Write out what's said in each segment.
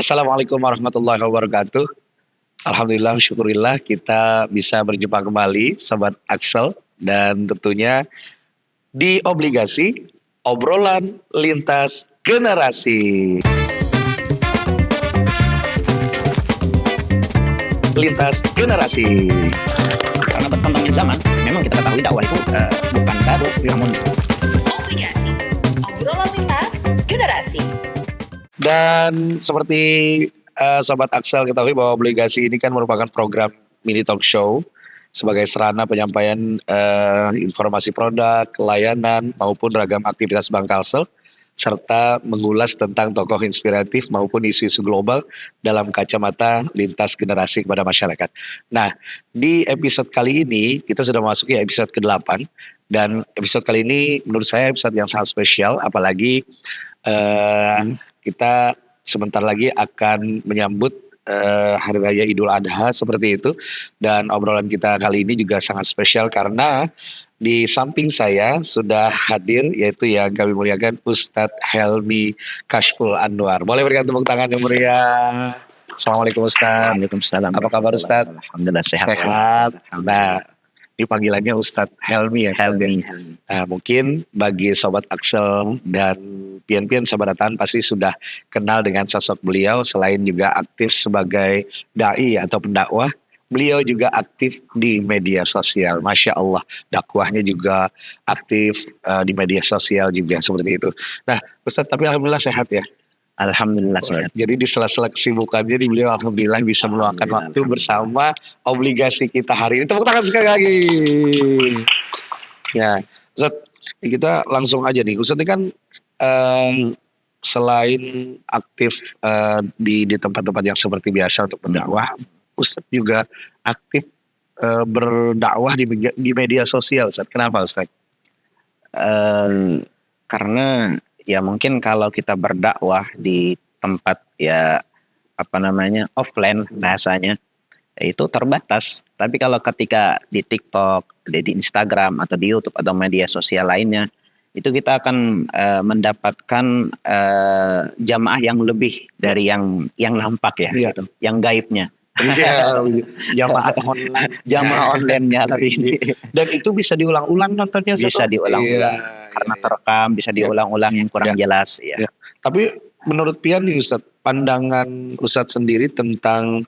Assalamualaikum warahmatullahi wabarakatuh. Alhamdulillah, syukurillah kita bisa berjumpa kembali Sobat Axel dan tentunya di Obligasi obrolan lintas generasi. Lintas generasi. Karena berkembangnya zaman, memang kita ketahui dakwah itu bukan baru, namun Obligasi, obrolan lintas generasi. Dan seperti Sobat Axel ketahui bahwa Obligasi ini kan merupakan program mini talk show sebagai sarana penyampaian informasi produk, layanan maupun ragam aktivitas Bank Kalsel serta mengulas tentang tokoh inspiratif maupun isu-isu global dalam kacamata lintas generasi kepada masyarakat. Nah, di episode kali ini kita sudah memasuki episode ke-8 dan episode kali ini menurut saya episode yang sangat spesial, apalagi kita sebentar lagi akan menyambut Hari Raya Idul Adha seperti itu. Dan obrolan kita kali ini juga sangat spesial karena di samping saya sudah hadir yaitu yang kami muliakan Ustadz Helmi Kashful Anwar. Boleh berikan tepuk tangan yang meriah. Assalamualaikum Ustadz. Waalaikumsalam. Apa kabar Ustadz? Alhamdulillah sehat. Sehat. Nah, ini panggilannya Ustadz Helmi ya. Helmi. Nah, mungkin bagi Sobat Axel dan pian-pian sahabatan pasti sudah kenal dengan sosok beliau. Selain juga aktif sebagai da'i atau pendakwah, beliau juga aktif di media sosial. Masya Allah, dakwahnya juga aktif di media sosial juga seperti itu. Nah, Ustadz, tapi alhamdulillah sehat ya. Alhamdulillah sehat. Jadi di sela-sela kesibukannya beliau alhamdulillah bisa meluangkan waktu bersama Obligasi kita hari ini. Tepuk tangan sekali lagi. Ya, Ustadz, kita langsung aja nih. Ustadz ini kan selain aktif di tempat-tempat yang seperti biasa untuk berdakwah, Ustadz juga aktif berdakwah di media sosial. Ustadz, kenapa Ustadz? Karena ya mungkin kalau kita berdakwah di tempat ya offline bahasanya itu terbatas. Tapi kalau ketika di TikTok, di Instagram atau di YouTube atau media sosial lainnya, itu kita akan mendapatkan jamaah yang lebih dari yang nampak ya, gitu, yang gaibnya. Jamaah online-nya tapi ini. Dan itu bisa diulang-ulang nontonnya? Bisa diulang-ulang karena terekam, bisa diulang-ulang yang kurang jelas ya. Tapi menurut Pian nih Ustadz, pandangan Ustadz sendiri tentang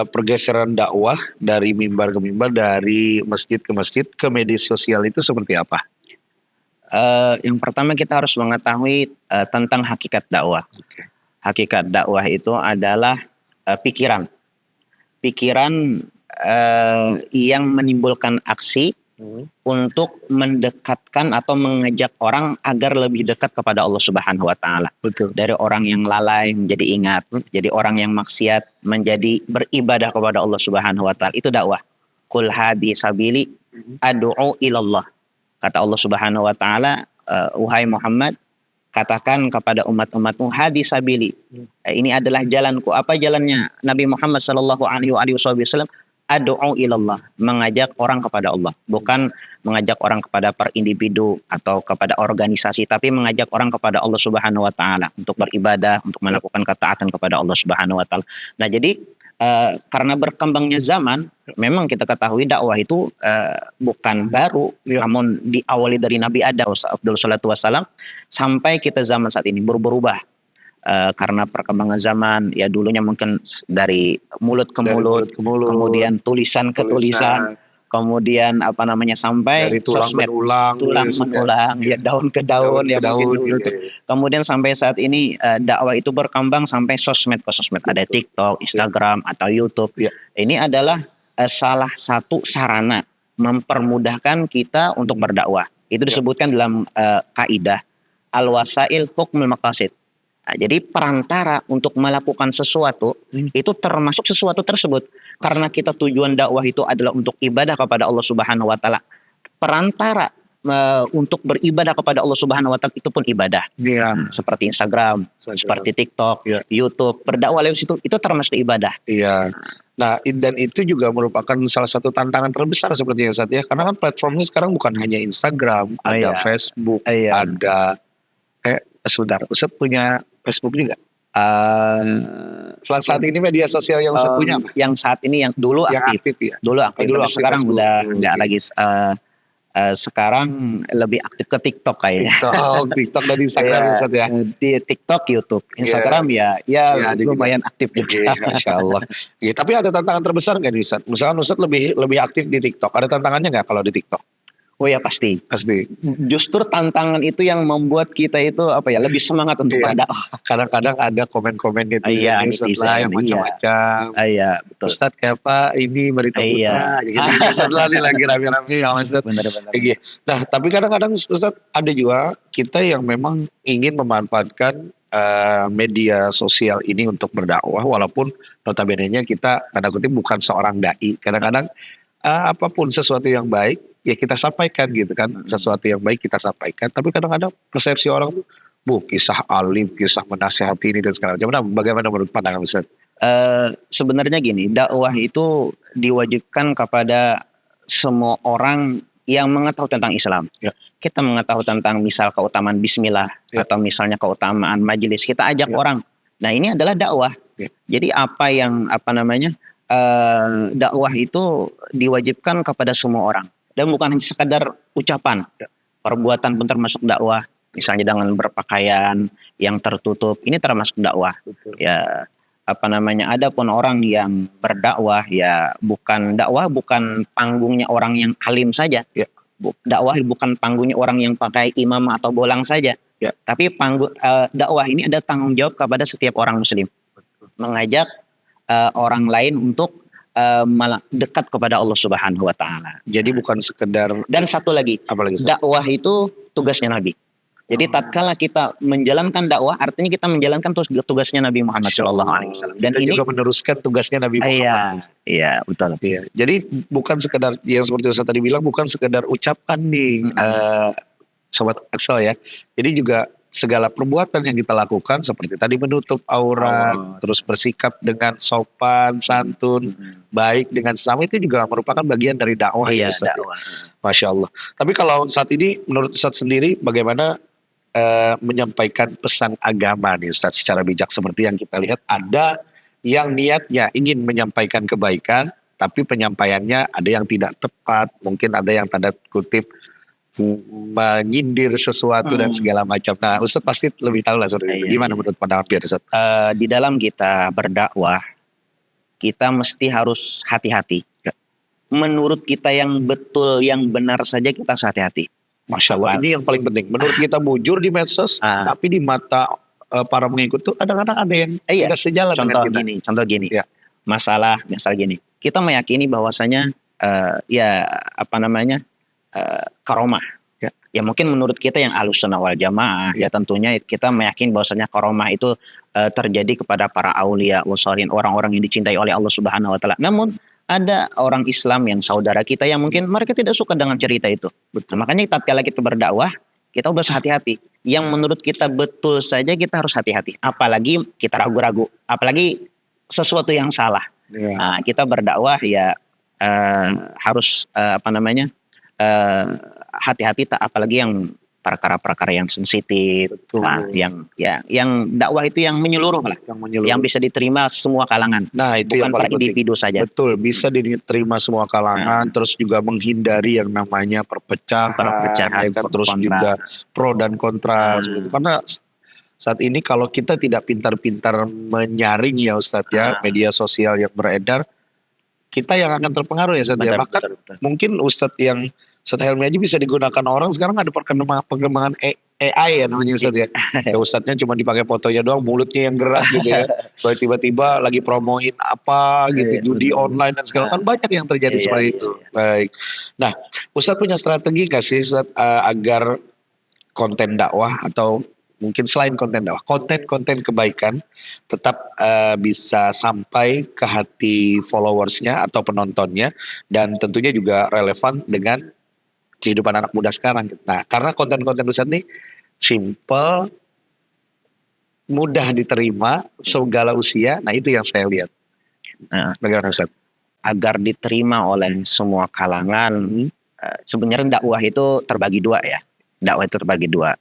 pergeseran dakwah dari mimbar ke mimbar, dari masjid ke media sosial itu seperti apa? Yang pertama kita harus mengetahui tentang hakikat dakwah. Hakikat dakwah itu adalah pikiran yang menimbulkan aksi untuk mendekatkan atau mengajak orang agar lebih dekat kepada Allah Subhanahu wa taala. Betul. Dari orang yang lalai menjadi ingat, jadi orang yang maksiat menjadi beribadah kepada Allah Subhanahu wa taala. Itu dakwah. Qul hadhi sabili ad'u ilallah. Kata Allah Subhanahu wa taala, wahai Muhammad, katakan kepada umat-umatmu, hadis sabili. Ini adalah jalanku. Apa jalannya Nabi Muhammad sallallahu alaihi wasallam? Ad'u ilallah, mengajak orang kepada Allah, bukan mengajak orang kepada per individu atau kepada organisasi, tapi mengajak orang kepada Allah Subhanahu wa taala untuk beribadah, untuk melakukan ketaatan kepada Allah Subhanahu wa taala. Nah, jadi karena berkembangnya zaman, memang kita ketahui dakwah itu bukan baru, namun diawali dari Nabi Adam Abdul Salatu Wassalam sampai kita zaman saat ini berubah. Karena perkembangan zaman, ya dulunya mungkin dari mulut ke mulut, kemudian tulisan ke tulisan, kemudian sampai dari tulang sosmed, menulang, ya daun ke daun, mungkin gitu. Kemudian sampai saat ini dakwah itu berkembang sampai sosmed ke sosmed, ada TikTok, Instagram atau YouTube. Ini adalah salah satu sarana mempermudahkan kita untuk berdakwah. Itu disebutkan dalam kaidah al-wasail hukmul maqasid. Nah, jadi perantara untuk melakukan sesuatu itu termasuk sesuatu tersebut. Karena kita tujuan dakwah itu adalah untuk ibadah kepada Allah Subhanahu wa taala. Perantara untuk beribadah kepada Allah Subhanahu wa taala itu pun ibadah. Seperti Instagram, seperti TikTok, YouTube, berdakwah lewat situ itu termasuk ibadah. Nah, dan itu juga merupakan salah satu tantangan terbesar sepertinya Ustaz ya. Karena kan platformnya sekarang bukan hanya Instagram, ada Facebook, ada sebentar, Ustaz punya Facebook juga? saat ini media sosial yang Ustaz punya apa? Yang saat ini yang dulu Yang aktif. aktif ya. Dulu aktif, Dulu tapi aktif sekarang Facebook. udah nggak Oke. lagi. Sekarang lebih aktif ke TikTok kayaknya. TikTok dan Instagram Iya, Ustaz ya. di TikTok, YouTube, Iya. Instagram ya Ya, ada juga. lumayan aktif Oke, juga. Masya Allah. Ya, tapi ada tantangan terbesar nggak nih Ustaz? Misalkan Ustaz lebih aktif di TikTok. Ada tantangannya nggak kalau di TikTok? Oh ya pasti. Pasti. Justru tantangan itu yang membuat kita itu lebih semangat untuk Iya. berdakwah. Kadang-kadang ada komen-komen netizen Iya, Ustaz netizen, lah yang macam-macam. Iya, betul. Ustaz kayak apa ini berita Iya. putra gitu. Ustaz lah nih lagi rame-rame ya Ustaz. Benar-benar. Kayak gitu. Nah, tapi kadang-kadang Ustaz ada juga kita yang memang ingin memanfaatkan media sosial ini untuk berdakwah walaupun notabene-nya kita tanda kutip bukan seorang dai. Kadang-kadang apapun sesuatu yang baik ya kita sampaikan gitu kan. Sesuatu yang baik kita sampaikan, tapi kadang-kadang persepsi orang tuh kisah alim, kisah menasihati ini dan segala macam. Nah, bagaimana menurut pandangan Ustaz? Sebenarnya gini, dakwah itu diwajibkan kepada semua orang yang mengetahui tentang Islam. Ya. Kita mengetahui tentang misal keutamaan bismillah Ya. atau misalnya keutamaan majelis, kita ajak Ya. orang. Nah, ini adalah dakwah. Ya. Jadi dakwah itu diwajibkan kepada semua orang dan bukan hanya sekadar ucapan. Ya. Perbuatan pun termasuk dakwah. Misalnya dengan berpakaian yang tertutup, ini termasuk dakwah. Betul. Ya, adapun orang yang berdakwah ya bukan panggungnya orang yang alim saja. Ya. Dakwah bukan panggungnya orang yang pakai imam atau bolang saja. Ya. Tapi dakwah ini ada tanggung jawab kepada setiap orang muslim. Mengajak orang lain untuk malah dekat kepada Allah Subhanahu wa taala. Jadi bukan sekedar Dan satu lagi, apalagi Ustaz? dakwah itu tugasnya Nabi. Jadi tatkala kita menjalankan dakwah, artinya kita menjalankan tugasnya Nabi Muhammad SAW. Dan Kita ini juga meneruskan tugasnya Nabi Muhammad. iya betul. Iya. Jadi bukan sekedar yang seperti Ustaz tadi bilang, bukan sekedar ucapan nih Sobat Axel ya. Jadi juga segala perbuatan yang kita lakukan seperti tadi menutup aurat, terus bersikap dengan sopan, santun, baik dengan sesama itu juga merupakan bagian dari dakwah ya Iya, Ustaz. dakwah. Masya Allah. Tapi kalau saat ini menurut Ustaz sendiri bagaimana menyampaikan pesan agama nih Ustaz secara bijak seperti yang kita lihat ada yang niatnya ingin menyampaikan kebaikan tapi penyampaiannya ada yang tidak tepat, mungkin ada yang tanda kutip menyindir sesuatu dan segala macam. Nah, Ustaz pasti lebih tahu lah seperti itu. Iya, Gimana iya. menurut pandangan biar Ustaz? Di dalam kita berdakwah, kita mesti harus hati-hati. Menurut kita yang betul, yang benar saja kita harus hati-hati. Masya Allah, ini yang paling penting. Menurut kita bujur di medsos, tapi di mata para pengikut tuh kadang-kadang ada yang tidak sejalan dengan kita. Contoh gini. Ya. Masalah gini. Kita meyakini bahwasanya karomah. Ya mungkin menurut kita yang Ahlussunnah wal Jamaah ya tentunya kita meyakini bahwasanya karomah itu terjadi kepada para aulia wasalihin, orang-orang yang dicintai oleh Allah Subhanahu wa taala. Namun ada orang Islam yang saudara kita yang mungkin mereka tidak suka dengan cerita itu. Betul. Makanya tatkala kita berdakwah, kita harus hati-hati. Yang menurut kita betul saja kita harus hati-hati. Apalagi kita ragu-ragu, apalagi sesuatu yang salah. Ya. Nah, kita berdakwah ya harus hati-hati, apalagi yang perkara-perkara yang sensitif. Betul. Nah, yang dakwah itu yang menyeluruh lah, yang bisa diterima semua kalangan. Nah, itu bukan yang per paling penting. individu saja. Betul, bisa diterima semua kalangan, terus juga menghindari yang namanya perpecahan ya kan? Terus kontra. juga pro dan kontra. Seperti itu. Karena saat ini kalau kita tidak pintar-pintar menyaring ya Ustadz ya, media sosial yang beredar, kita yang akan terpengaruh ya Ustadz ya. Bahkan mungkin Ustadz yang Ustadz Helmi aja bisa digunakan orang, sekarang ada perkembangan AI ya namanya Ustadz ya. Ya Ustadznya cuma dipakai fotonya doang, mulutnya yang gerak gitu ya. Soalnya tiba-tiba lagi promoin apa gitu, judi online dan segala kan banyak yang terjadi seperti itu. Baik. Nah, Ustadz punya strategi nggak sih Ustadz agar konten dakwah atau mungkin selain konten dakwah, konten kebaikan tetap bisa sampai ke hati followersnya atau penontonnya dan tentunya juga relevan dengan kehidupan anak muda sekarang. Nah, karena konten-konten Ustadz ini simple, mudah diterima, segala usia. Nah, itu yang saya lihat. Nah, bagaimana Ustadz? Agar diterima oleh semua kalangan, sebenarnya dakwah itu terbagi dua ya. Dakwah itu terbagi dua.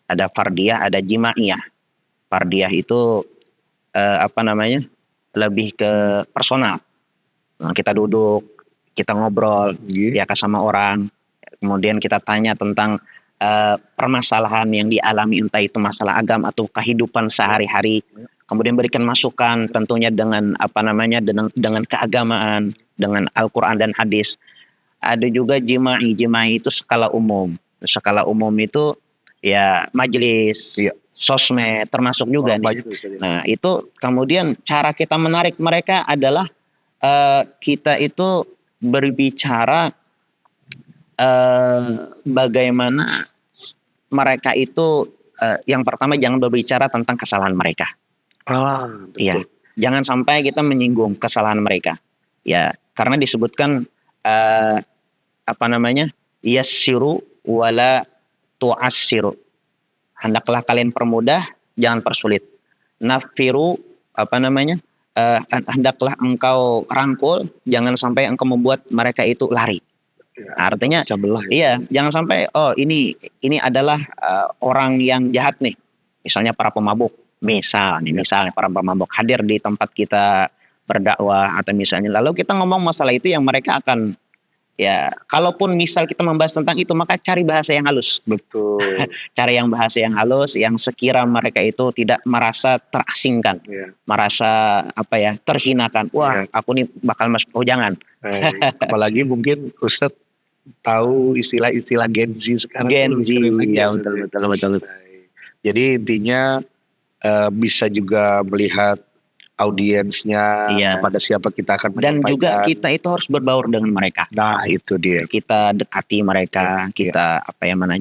Ada fardiyah, ada jimaiyah. Fardiyah itu lebih ke personal. Nah, kita duduk, kita ngobrol, ya sama orang, kemudian kita tanya tentang permasalahan yang dialami, entah itu masalah agama atau kehidupan sehari-hari, kemudian berikan masukan tentunya dengan dengan keagamaan, dengan Al-Quran dan hadis. Ada juga jima'i itu skala umum itu ya majelis, sosmed termasuk juga nih. Nah itu kemudian cara kita menarik mereka adalah kita itu berbicara bagaimana mereka itu yang pertama jangan berbicara tentang kesalahan mereka. Iya, jangan sampai kita menyinggung kesalahan mereka. Ya, karena disebutkan yassiru wala tu'assiru. Hendaklah kalian permudah, jangan persulit. Nafiru hendaklah engkau rangkul, jangan sampai engkau membuat mereka itu lari. Artinya, iya, jangan sampai ini adalah orang yang jahat nih, misalnya para pemabuk, misalnya para pemabuk hadir di tempat kita berdakwah atau misalnya, lalu kita ngomong masalah itu yang mereka akan ya, kalaupun misal kita membahas tentang itu, maka cari bahasa yang halus. Betul. Cari bahasa yang halus, yang sekira mereka itu tidak merasa terasingkan, merasa terhinakan. Wah, aku nih bakal masuk. Oh jangan. Apalagi mungkin Ustadz tahu istilah Gen Z sekarang. Gen Z, ya betul. Jadi intinya bisa juga melihat audiensnya, kepada siapa kita akan menyampaikan. Dan juga kita itu harus berbaur dengan mereka. Nah itu dia. Kita dekati mereka, kita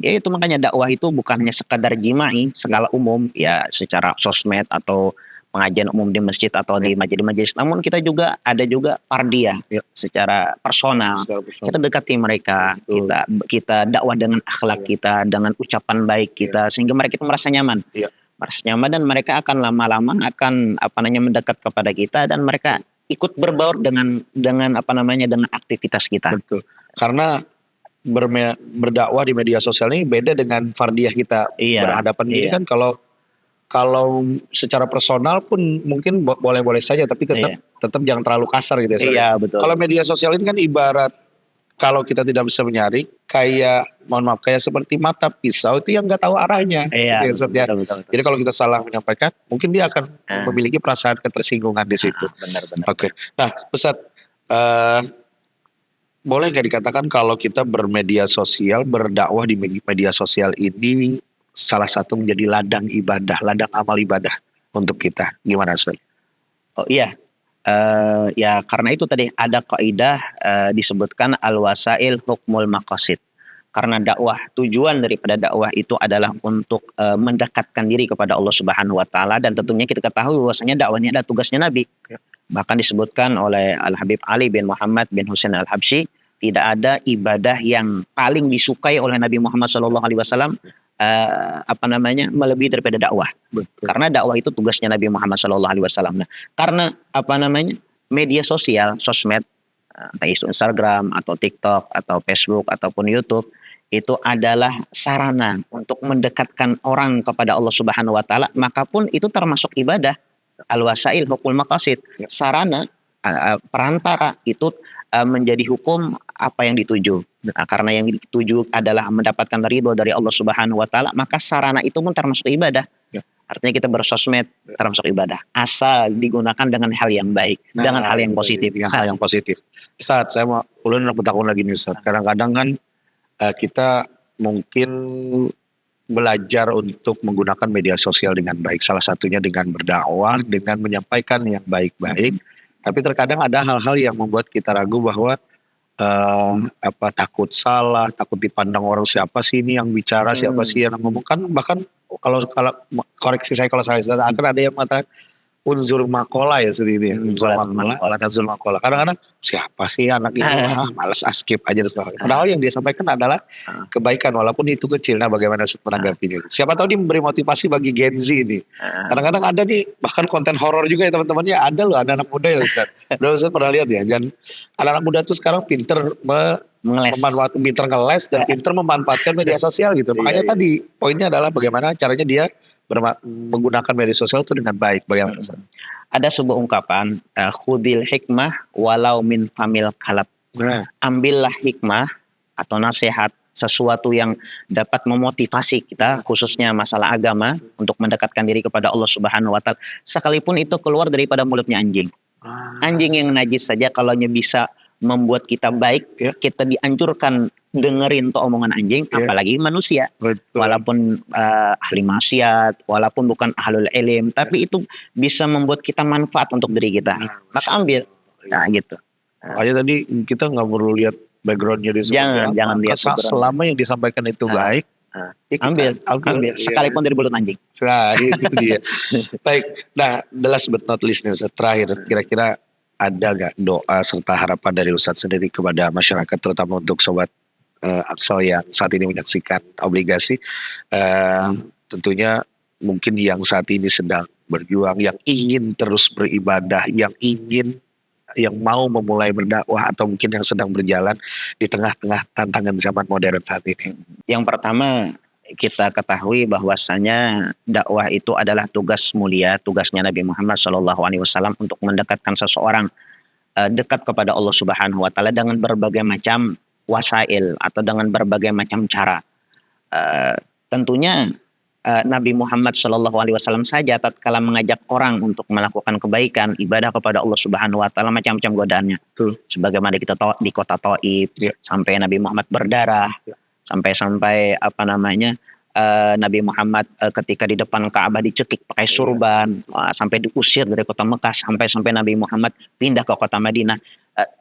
itu makanya dakwah itu bukan hanya sekadar jima'i skala umum ya secara sosmed atau pengajian umum di masjid atau di majelis-majelis, namun kita juga ada pardia secara personal. Kita dekati mereka, kita dakwah dengan akhlak kita, dengan ucapan baik kita, sehingga mereka itu merasa nyaman. Dan mereka akan lama-lama akan mendekat kepada kita, dan mereka ikut berbaur dengan dengan aktivitas kita. Betul. Karena berdakwah di media sosial ini beda dengan fardiyah kita berhadapan ini kan. Kalau secara personal pun mungkin boleh-boleh saja, tapi tetap jangan terlalu kasar gitu ya. Iya, betul. Kalau media sosial ini kan ibarat, kalau kita tidak bisa menyaring, kayak seperti mata pisau itu yang nggak tahu arahnya. Iya, betul. Jadi kalau kita salah menyampaikan, mungkin dia akan memiliki perasaan ketersinggungan di situ. Benar. Oke. Nah, Ustadz, boleh nggak dikatakan kalau kita bermedia sosial, berdakwah di media sosial ini salah satu menjadi ladang amal ibadah untuk kita? Gimana, Ustadz? Oh iya. Ya karena itu tadi ada kaidah disebutkan al-wasail hukmul maqasid. Karena dakwah, tujuan daripada dakwah itu adalah untuk mendekatkan diri kepada Allah Subhanahu wa taala, dan tentunya kita ketahui bahwasanya dakwah ini adalah tugasnya Nabi. Bahkan disebutkan oleh Al-Habib Ali bin Muhammad bin Husain Al-Habsyi, tidak ada ibadah yang paling disukai oleh Nabi Muhammad SAW melebihi daripada dakwah. Betul. Karena dakwah itu tugasnya Nabi Muhammad SAW. Nah, karena media sosial, sosmed, entah itu Instagram atau TikTok atau Facebook ataupun YouTube, itu adalah sarana untuk mendekatkan orang kepada Allah Subhanahu wa taala, maka pun itu termasuk ibadah. Al-wasail hukmul maqasid, sarana perantara itu menjadi hukum apa yang dituju. Nah, karena yang dituju adalah mendapatkan ridho dari Allah Subhanahu wa taala, maka sarana itu pun termasuk ibadah. Artinya kita bersosmed termasuk ibadah, asal digunakan dengan hal yang baik, dengan hal yang positif. Hal yang positif. Ustadz, saya mau ulun bertakun lagi nih, Ustadz. Kadang-kadang kan kita mungkin belajar untuk menggunakan media sosial dengan baik. Salah satunya dengan berdakwah, dengan menyampaikan yang baik-baik. Tapi terkadang ada hal-hal yang membuat kita ragu bahwa takut salah, takut dipandang orang, siapa sih ini yang bicara, siapa sih yang ngomong. Kan bahkan kalau koreksi saya kalau salah, akan ada yang mengatakan unsur makola ya seperti ini. Unsur makola. Kadang-kadang siapa sih anak ini? Malas skip aja dan sebagainya. Padahal yang dia sampaikan adalah kebaikan walaupun itu kecil. Nah, bagaimana menanggapinya? Siapa tahu dia memberi motivasi bagi Gen Z ini. Kadang-kadang ada nih bahkan konten horor juga ya teman-temannya, ada loh, ada anak muda ya Ustaz. Ustaz pernah lihat ya, dan anak-anak muda tuh sekarang pinter ngeles dan pinter memanfaatkan media sosial gitu. Makanya tadi poinnya adalah bagaimana caranya dia menggunakan media sosial itu dengan baik. Bagaimana Ustaz? Ada sebuah ungkapan, khudil hikmah walau min famil kalab. Nah, Ambillah hikmah atau nasihat, sesuatu yang dapat memotivasi kita, khususnya masalah agama, untuk mendekatkan diri kepada Allah Subhanahu wa Ta'ala, sekalipun itu keluar daripada mulutnya anjing. Anjing yang najis saja kalau bisa membuat kita baik, Ya. kita dianjurkan dengerin tuh omongan anjing, Ya. apalagi manusia. betul. Walaupun ahli maksiat, walaupun bukan ahlul ilm, tapi itu bisa membuat kita manfaat untuk diri kita. Nah, Maka ambil. Nah, gitu. makanya tadi kita nggak perlu lihat backgroundnya di Jangan lihat asal background. selama yang disampaikan itu Ah, baik, ah. ya kita Ambil. iya. Sekalipun dari mulut anjing. Nah, itu dia. Baik, nah, the last but not least nih, Ustaz, terakhir, kira-kira ada nggak doa serta harapan dari Ustadz sendiri kepada masyarakat, terutama untuk sobat Axel yang saat ini menyaksikan obligasi, tentunya mungkin yang saat ini sedang berjuang, yang ingin terus beribadah, yang mau memulai berdakwah, atau mungkin yang sedang berjalan di tengah-tengah tantangan zaman modern saat ini. Yang pertama, kita ketahui bahwasanya dakwah itu adalah tugas mulia, tugasnya Nabi Muhammad SAW untuk mendekatkan seseorang dekat kepada Allah Subhanahu wa Ta'ala dengan berbagai macam wasail atau dengan berbagai macam cara. Tentunya Nabi Muhammad SAW saja tatkala mengajak orang untuk melakukan kebaikan, ibadah kepada Allah Subhanahu wa Ta'ala, macam-macam godaannya. Sebagaimana kita di kota Taif, Ya. sampai Nabi Muhammad berdarah, sampai Nabi Muhammad ketika di depan Ka'bah dicekik pakai surban, sampai diusir dari kota Mekah, sampai Nabi Muhammad pindah ke kota Madinah.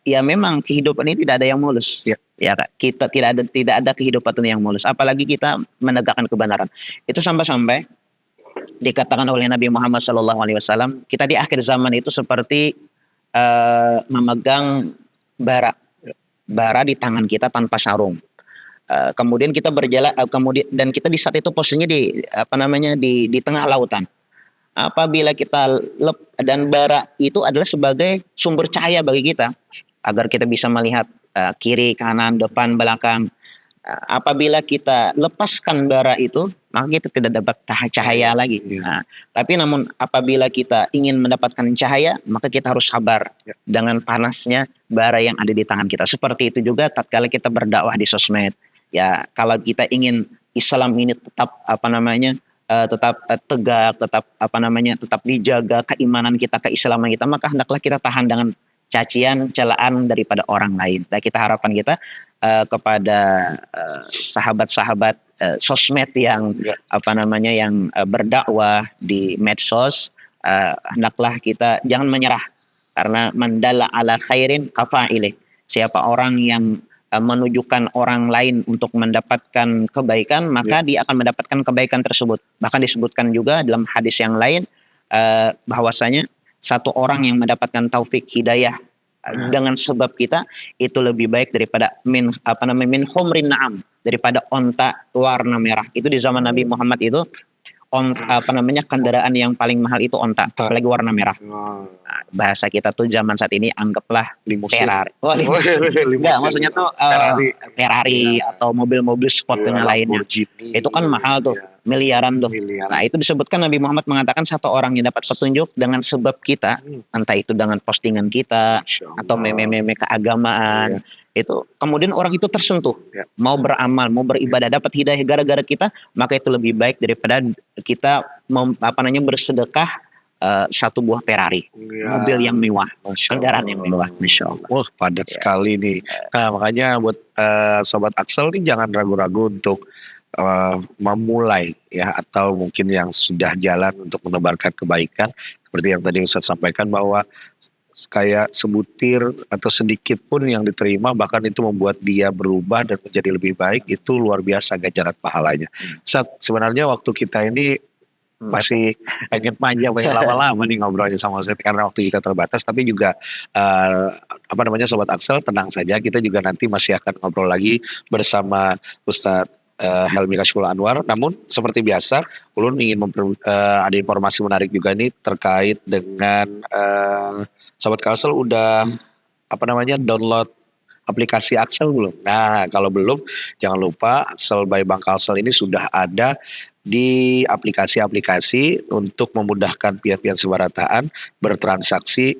Ya memang kehidupan ini tidak ada yang mulus. Ya, kita tidak ada kehidupan yang mulus. Apalagi kita menegakkan kebenaran. Itu sampai dikatakan oleh Nabi Muhammad SAW, kita di akhir zaman itu seperti memegang bara di tangan kita tanpa sarung. Kemudian kita berjalan, dan kita di saat itu posisinya di tengah lautan. Apabila kita dan bara itu adalah sebagai sumber cahaya bagi kita agar kita bisa melihat kiri, kanan, depan, belakang. Apabila kita lepaskan bara itu, maka kita tidak dapat cahaya lagi. Nah, tapi namun apabila kita ingin mendapatkan cahaya, maka kita harus sabar dengan panasnya bara yang ada di tangan kita. Seperti itu juga tatkala kita berdakwah di sosmed. Ya, kalau kita ingin Islam ini tetap tetap tegak, tetap dijaga keimanan kita, keislaman kita, maka hendaklah kita tahan dengan cacian, celaan daripada orang lain. Dan kita harapan kita kepada sahabat-sahabat sosmed yang yang berdakwah di medsos, hendaklah kita jangan menyerah, karena mandalla ala khairin kafa'ilih. Siapa orang yang menunjukkan orang lain untuk mendapatkan kebaikan, maka dia akan mendapatkan kebaikan tersebut. Bahkan disebutkan juga dalam hadis yang lain bahwasanya satu orang yang mendapatkan taufik hidayah dengan sebab kita itu lebih baik daripada min humrin na'am, daripada onta warna merah. Itu di zaman Nabi Muhammad itu kendaraan yang paling mahal itu onta, apalagi warna merah. Bahasa kita tuh zaman saat ini anggaplah Ferrari. Enggak, maksudnya tuh Ferrari atau mobil-mobil sport dengan lainnya. Itu kan mahal tuh, miliaran tuh. Nah, itu disebutkan Nabi Muhammad mengatakan satu orang yang dapat petunjuk dengan sebab kita, entah itu dengan postingan kita atau meme-meme keagamaan. Itu kemudian orang itu tersentuh, mau beramal, mau beribadah, dapat hidayah gara-gara kita, maka itu lebih baik daripada kita bersedekah satu buah Ferrari, mobil yang mewah, kendaraan yang mewah, Masya Allah. Wah, padat sekali nih. Nah, makanya buat sobat Axel nih jangan ragu-ragu untuk memulai atau mungkin yang sudah jalan untuk menebarkan kebaikan, seperti yang tadi Ustaz sampaikan bahwa kayak sebutir atau sedikit pun yang diterima, bahkan itu membuat dia berubah dan menjadi lebih baik, itu luar biasa ganjaran pahalanya. Ustaz, sebenarnya waktu kita ini masih pengen panjang, banyak lama-lama nih ngobrolnya sama Ustaz karena waktu kita terbatas, tapi juga sobat Axel tenang saja, kita juga nanti masih akan ngobrol lagi bersama Ustaz Helmi Kashful Anwar. Namun seperti biasa, Ulun ingin ada informasi menarik juga nih terkait dengan sobat Axel udah download aplikasi Axel belum? Nah, kalau belum, jangan lupa Axel by Bank Axel ini sudah ada di aplikasi-aplikasi untuk memudahkan pihak-pihak sebarataan bertransaksi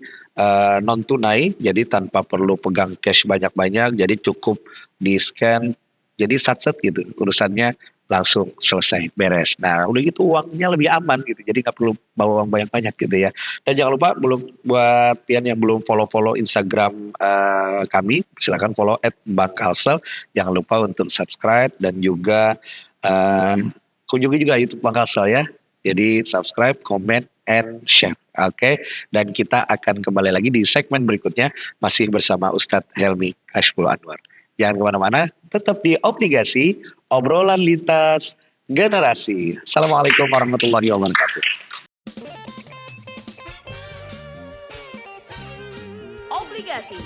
non tunai, jadi tanpa perlu pegang cash banyak-banyak, jadi cukup di scan, jadi sat-set gitu urusannya langsung selesai beres. Nah udah gitu uangnya lebih aman gitu, jadi nggak perlu bawa uang banyak-banyak gitu ya. Dan jangan lupa buat pian yang belum follow Instagram kami, silakan follow @Bankalsel. Jangan lupa untuk subscribe dan juga kunjungi juga YouTube Bankalsel ya. Jadi subscribe, comment, and share. Oke, dan kita akan kembali lagi di segmen berikutnya masih bersama Ustadz Helmi Kashful Anwar. Jangan kemana-mana, tetap di Obligasi, obrolan lintas generasi. Assalamualaikum warahmatullahi wabarakatuh. Obligasi.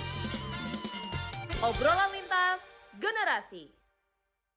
Obrolan lintas generasi.